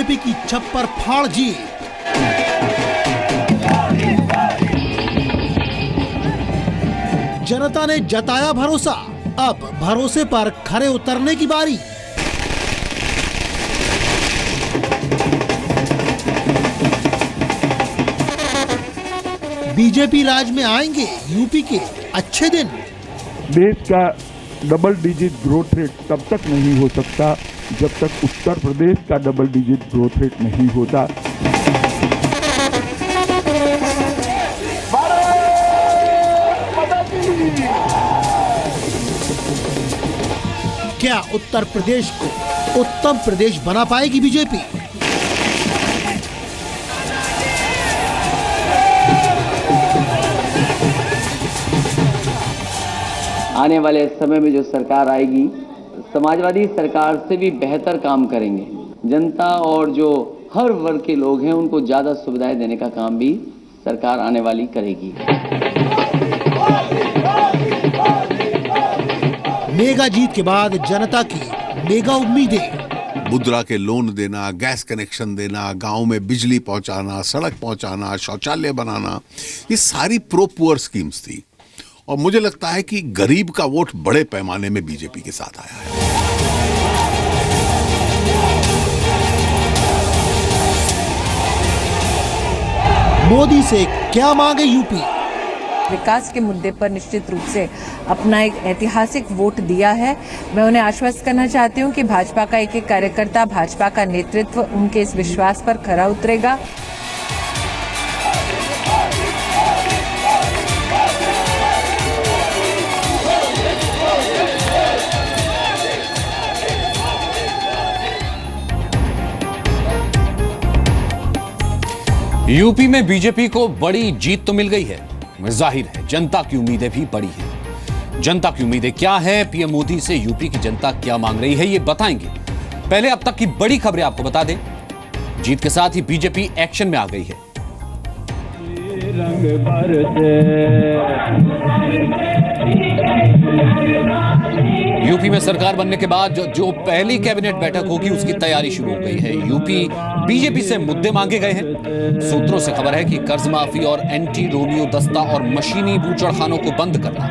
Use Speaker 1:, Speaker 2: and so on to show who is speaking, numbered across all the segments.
Speaker 1: BJP की छप्पर फाड़ जीत। जनता ने जताया भरोसा, अब भरोसे पर खरे उतरने की बारी। बीजेपी राज में आएंगे यूपी के अच्छे दिन।
Speaker 2: देश का डबल डिजिट ग्रोथ रेट तब तक नहीं हो सकता जब तक उत्तर प्रदेश का डबल डिजिट ग्रोथ रेट नहीं होता।
Speaker 1: क्या उत्तर प्रदेश को उत्तम प्रदेश बना पाएगी बीजेपी?
Speaker 3: आने वाले समय में जो सरकार आएगी, समाजवादी सरकार से भी बेहतर काम करेंगे। जनता और जो हर वर्ग के लोग हैं उनको ज्यादा सुविधाएं देने का काम भी सरकार आने वाली करेगी।
Speaker 1: मेगा जीत के बाद जनता की मेगा उम्मीदें।
Speaker 4: मुद्रा के लोन देना, गैस कनेक्शन देना, गांव में बिजली पहुंचाना, सड़क पहुंचाना, शौचालय बनाना, ये सारी प्रो पुअर स्कीम्स थी। और मुझे लगता है कि गरीब का वोट बड़े पैमाने में बीजेपी के साथ आया है।
Speaker 1: मोदी से क्या मांगे यूपी?
Speaker 5: विकास के मुद्दे पर निश्चित रूप से अपना एक ऐतिहासिक वोट दिया है। मैं उन्हें आश्वस्त करना चाहती हूं कि भाजपा का एक एक कार्यकर्ता, भाजपा का नेतृत्व उनके इस विश्वास पर खरा उतरेगा।
Speaker 6: यूपी में बीजेपी को बड़ी जीत तो मिल गई है, जाहिर है जनता की उम्मीदें भी बड़ी हैं। जनता की उम्मीदें क्या है, पीएम मोदी से यूपी की जनता क्या मांग रही है, ये बताएंगे। पहले अब तक की बड़ी खबरें आपको बता दें। जीत के साथ ही बीजेपी एक्शन में आ गई है। यूपी में सरकार बनने के बाद जो पहली कैबिनेट बैठक होगी उसकी तैयारी शुरू हो गई है। यूपी बीजेपी से मुद्दे मांगे गए हैं। सूत्रों से खबर है कि कर्ज माफी और एंटी रोमियो दस्ता और मशीनी बूचड़खानों को बंद करना,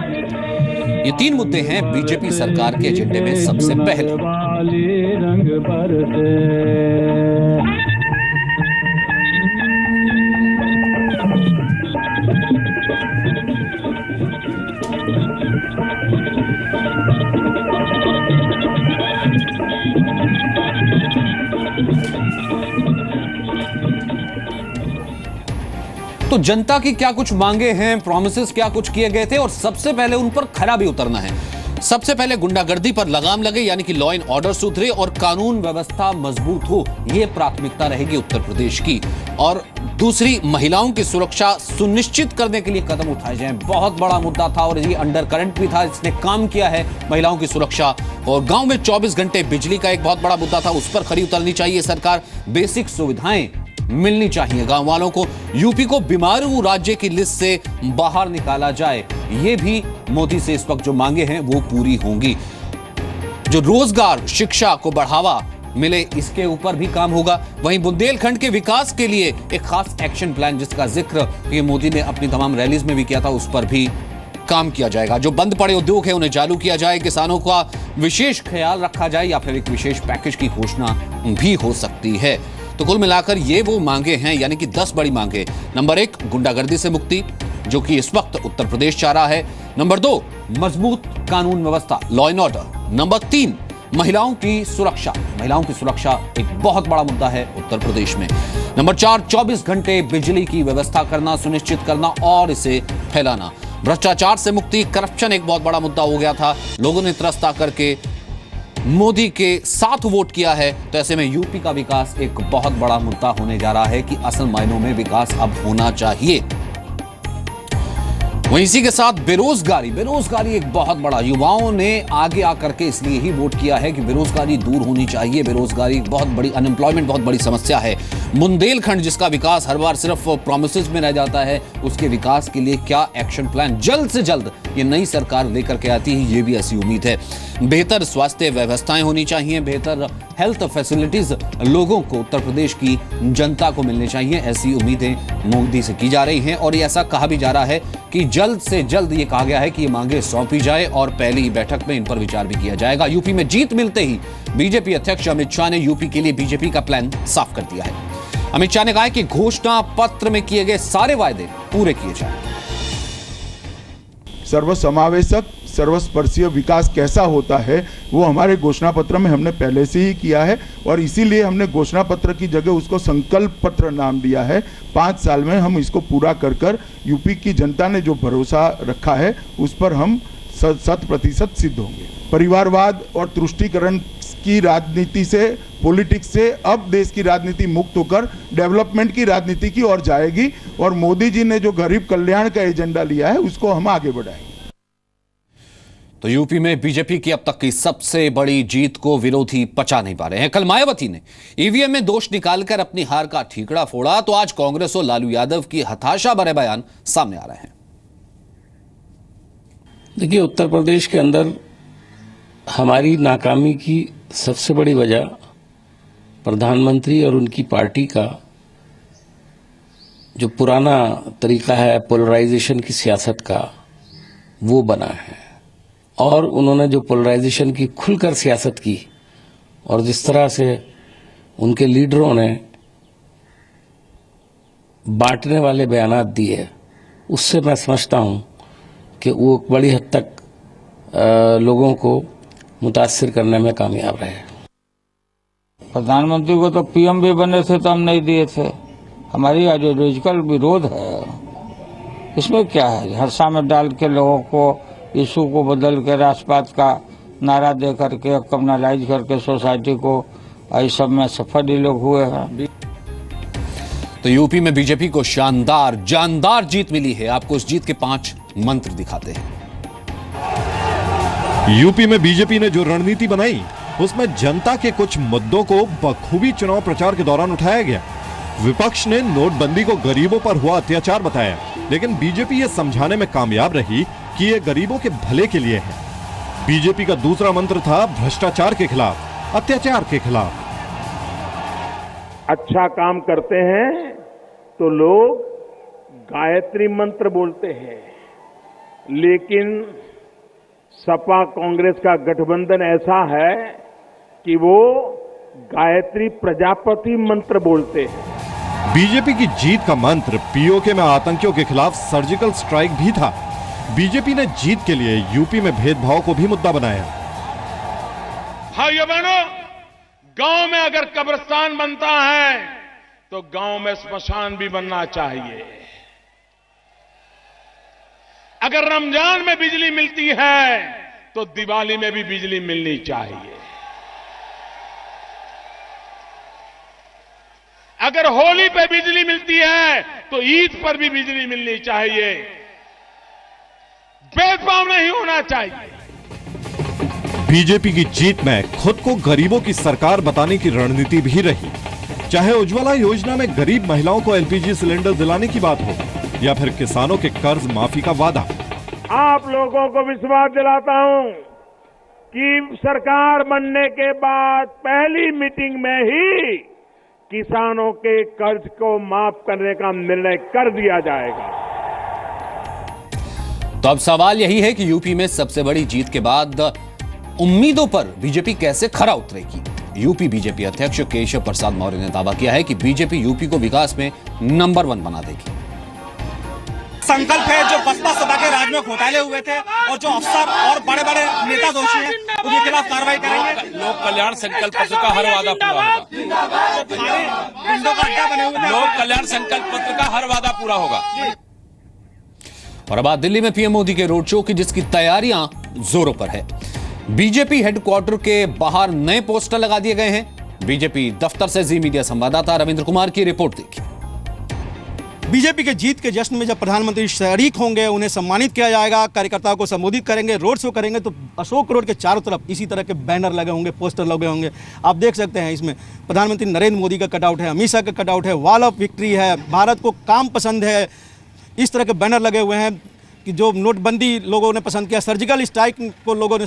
Speaker 6: ये 3 मुद्दे हैं बीजेपी सरकार के एजेंडे में सबसे पहले। तो जनता की क्या कुछ मांगे हैं, प्रॉमिसेस क्या कुछ किए गए थे और सबसे पहले उन पर खरा भी उतरना है। सबसे पहले गुंडागर्दी पर लगाम लगे, यानी कि लॉ एंड ऑर्डर सुधरे और कानून व्यवस्था मजबूत हो, यह प्राथमिकता रहेगी उत्तर प्रदेश की। और दूसरी, महिलाओं की सुरक्षा सुनिश्चित करने के लिए कदम उठाए जाएं। बहुत बड़ा मुद्दा था और ये अंडर करंट भी था, इसने काम किया है महिलाओं की सुरक्षा। और गांव में 24 घंटे बिजली का एक बहुत बड़ा मुद्दा था, उस पर खरी उतरनी चाहिए सरकार। बेसिक सुविधाएं मिलनी चाहिए गांव वालों को। यूपी को बीमारू राज्य की लिस्ट से बाहर निकाला जाए, ये भी मोदी से इस वक्त जो मांगे हैं वो पूरी होंगी। जो रोजगार, शिक्षा को बढ़ावा मिले, इसके ऊपर भी काम होगा। वहीं बुंदेलखंड के विकास के लिए एक खास एक्शन प्लान, जिसका जिक्र पीएम मोदी ने अपनी तमाम रैलीज में भी किया था, उस पर भी काम किया जाएगा। जो बंद पड़े उद्योग है उन्हें चालू किया जाए, किसानों का विशेष ख्याल रखा जाए, या फिर एक विशेष पैकेज की घोषणा भी हो सकती है। तो कुल मिलाकर ये वो मांगे हैं, यानी कि 10 बड़ी मांगे। नंबर 1, गुंडागर्दी से मुक्ति, जो कि इस वक्त उत्तर प्रदेश चाह रहा है। नंबर 2, मजबूत कानून व्यवस्था, लॉ एंड ऑर्डर। नंबर 3, महिलाओं की सुरक्षा। महिलाओं की सुरक्षा एक बहुत बड़ा मुद्दा है उत्तर प्रदेश में। नंबर 4, 24 घंटे बिजली की व्यवस्था करना, सुनिश्चित करना और इसे फैलाना। भ्रष्टाचार से मुक्ति, करप्शन एक बहुत बड़ा मुद्दा हो गया था, लोगों ने त्रस्त आकर के मोदी के साथ वोट किया है। तो ऐसे में यूपी का विकास एक बहुत बड़ा मुद्दा होने जा रहा है कि असल मायनों में विकास अब होना चाहिए। वहीं इसी के साथ बेरोजगारी एक बहुत बड़ा, युवाओं ने आगे आकर के इसलिए ही वोट किया है कि बेरोजगारी दूर होनी चाहिए। बेरोजगारी बहुत बड़ी, अनएम्प्लॉयमेंट बहुत बड़ी समस्या है। बुंदेलखंड जिसका विकास हर बार सिर्फ प्रॉमिसेस में रह जाता है, उसके विकास के लिए क्या एक्शन प्लान जल्द से जल्द ये नई सरकार लेकर के आती है, ये भी ऐसी उम्मीद है। बेहतर स्वास्थ्य व्यवस्थाएं होनी चाहिए, बेहतर हेल्थ फैसिलिटीज लोगों को, उत्तर प्रदेश की जनता को मिलनी चाहिए, ऐसी उम्मीदें मोदी से की जा रही हैं। और ये ऐसा कहा भी जा रहा है कि जल्द से जल्द ये कहा गया है कि ये मांगे सौंपी जाए और पहली ही बैठक में इन पर विचार भी किया जाएगा। यूपी में जीत मिलते ही बीजेपी अध्यक्ष अमित शाह ने यूपी के लिए बीजेपी का प्लान साफ कर दिया है। अमित शाह ने कहा है कि घोषणा पत्र में किए गए सारे वायदे पूरे किए जाएं।
Speaker 2: सर्वसमावेशक सर्वस्पर्शीय विकास कैसा होता है वो हमारे घोषणा पत्र में हमने पहले से ही किया है और इसीलिए हमने घोषणा पत्र की जगह उसको संकल्प पत्र नाम दिया है। 5 साल में हम इसको पूरा कर यूपी की जनता ने जो भरोसा रखा है उस पर हम 100% सिद्ध होंगे। परिवारवाद और तुष्टीकरण की राजनीति से, पॉलिटिक्स से अब देश की राजनीति मुक्त होकर डेवलपमेंट की राजनीति की ओर जाएगी और मोदी जी ने जो गरीब कल्याण का एजेंडा लिया है उसको हम आगे बढ़ाएंगे।
Speaker 6: तो यूपी में बीजेपी की अब तक की सबसे बड़ी जीत को विरोधी पचा नहीं पा रहे हैं। कल मायावती ने ईवीएम में दोष निकालकर अपनी हार का ठीकरा फोड़ा, तो आज कांग्रेस और लालू यादव की हताशा भरे बयान सामने आ रहे हैं।
Speaker 7: देखिए, उत्तर प्रदेश के अंदर हमारी नाकामी की सबसे बड़ी वजह प्रधानमंत्री और उनकी पार्टी का जो पुराना तरीका है पोलराइजेशन की सियासत का, वो बना है। और उन्होंने जो पोलराइजेशन की खुलकर सियासत की और जिस तरह से उनके लीडरों ने बांटने वाले बयानात दिए, उससे मैं समझता हूं कि वो बड़ी हद तक लोगों को मुतासिर करने में कामयाब रहे।
Speaker 8: प्रधानमंत्री को तो पीएम भी बने थे तो हम नहीं दिए थे। हमारी आइडियोलॉजिकल विरोध है, इसमें क्या है? हर्षा में डाल के लोगों को इशू को बदल के राष्ट्रवाद का नारा दे करके कम्युनलाइज करके सोसाइटी को, इस सब में सफल ही लोग हुए हैं।
Speaker 6: तो यूपी में बीजेपी को शानदार जानदार जीत मिली है। आपको इस जीत के 5 मंत्र दिखाते हैं।
Speaker 9: यूपी में बीजेपी ने जो रणनीति बनाई उसमें जनता के कुछ मुद्दों को बखूबी चुनाव प्रचार के दौरान उठाया गया। विपक्ष ने नोटबंदी को गरीबों पर हुआ अत्याचार बताया, लेकिन बीजेपी ये समझाने में कामयाब रही कि ये गरीबों के भले के लिए है। बीजेपी का दूसरा मंत्र था भ्रष्टाचार के खिलाफ, अत्याचार के खिलाफ।
Speaker 10: अच्छा काम करते हैं तो लोग गायत्री मंत्र बोलते हैं, लेकिन सपा कांग्रेस का गठबंधन ऐसा है कि वो गायत्री प्रजापति मंत्र बोलते हैं।
Speaker 9: बीजेपी की जीत का मंत्र पीओके में आतंकियों के खिलाफ सर्जिकल स्ट्राइक भी था। बीजेपी ने जीत के लिए यूपी में भेदभाव को भी मुद्दा बनाया।
Speaker 10: भाइयों बहनों, गांव में अगर कब्रिस्तान बनता है तो गांव में स्मशान भी बनना चाहिए। अगर रमजान में बिजली मिलती है तो दिवाली में भी बिजली मिलनी चाहिए। अगर होली पे बिजली मिलती है तो ईद पर भी बिजली मिलनी चाहिए। भेदभाव नहीं होना चाहिए।
Speaker 9: बीजेपी की जीत में खुद को गरीबों की सरकार बताने की रणनीति भी रही। चाहे उज्ज्वला योजना में गरीब महिलाओं को एलपीजी सिलेंडर दिलाने की बात हो या फिर किसानों के कर्ज माफी का वादा।
Speaker 10: आप लोगों को विश्वास दिलाता हूं कि सरकार बनने के बाद पहली मीटिंग में ही किसानों के कर्ज को माफ करने का निर्णय कर दिया जाएगा।
Speaker 6: तो अब सवाल यही है कि यूपी में सबसे बड़ी जीत के बाद उम्मीदों पर बीजेपी कैसे खरा उतरेगी। यूपी बीजेपी अध्यक्ष केशव प्रसाद मौर्य ने दावा किया है कि बीजेपी यूपी को विकास में नंबर 1 बना देगी।
Speaker 11: संकल्प है जो बसपा सभा के राज में घोटाले हुए थे और जो अफसर और बड़े बड़े नेता दोषी हैं उनके खिलाफ कार्रवाई करेंगे।
Speaker 12: लोक कल्याण संकल्प पत्र का हर वादा पूरा होगा। लोक कल्याण संकल्प पत्र का हर वादा पूरा होगा।
Speaker 6: और अब बात दिल्ली में पीएम मोदी के रोड शो की, जिसकी तैयारियां जोरों पर है। बीजेपी हेडक्वार्टर के बाहर नए पोस्टर लगा दिए गए हैं। बीजेपी दफ्तर से जी मीडिया संवाददाता रविंद्र कुमार की रिपोर्ट देखिए।
Speaker 11: बीजेपी के जीत के जश्न में जब प्रधानमंत्री शरीक होंगे, उन्हें सम्मानित किया जाएगा, कार्यकर्ताओं को संबोधित करेंगे, रोड शो करेंगे, तो अशोक रोड के चारों तरफ इसी तरह के बैनर लगे होंगे, पोस्टर लगे होंगे। आप देख सकते हैं इसमें प्रधानमंत्री नरेंद्र मोदी का कटआउट है, अमित शाह का कटआउट है, वॉल ऑफ विक्ट्री है, भारत को काम पसंद है, इस तरह के बैनर लगे हुए हैं कि जो नोटबंदी लोगों ने पसंद किया, सर्जिकल स्ट्राइक को लोगों ने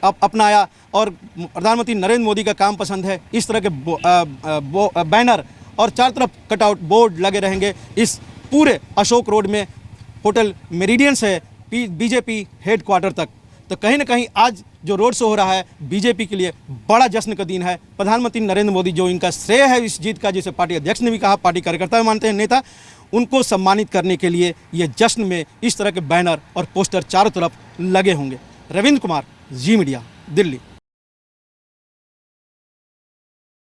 Speaker 11: अपनाया और प्रधानमंत्री नरेंद्र मोदी का काम पसंद है, इस तरह के बैनर और चारों तरफ कटआउट बोर्ड लगे रहेंगे इस पूरे अशोक रोड में। होटल मेरिडियन से बीजेपी हेडक्वार्टर तक। तो कहीं ना कहीं आज जो रोड शो हो रहा है बीजेपी के लिए बड़ा जश्न का दिन है। प्रधानमंत्री नरेंद्र मोदी जो इनका श्रेय है इस जीत का, जिसे पार्टी अध्यक्ष ने भी कहा, पार्टी कार्यकर्ता मानते हैं, नेता, उनको सम्मानित करने के लिए ये जश्न में इस तरह के बैनर और पोस्टर चारों तरफ लगे होंगे। रविंद्र कुमार, जी मीडिया, दिल्ली।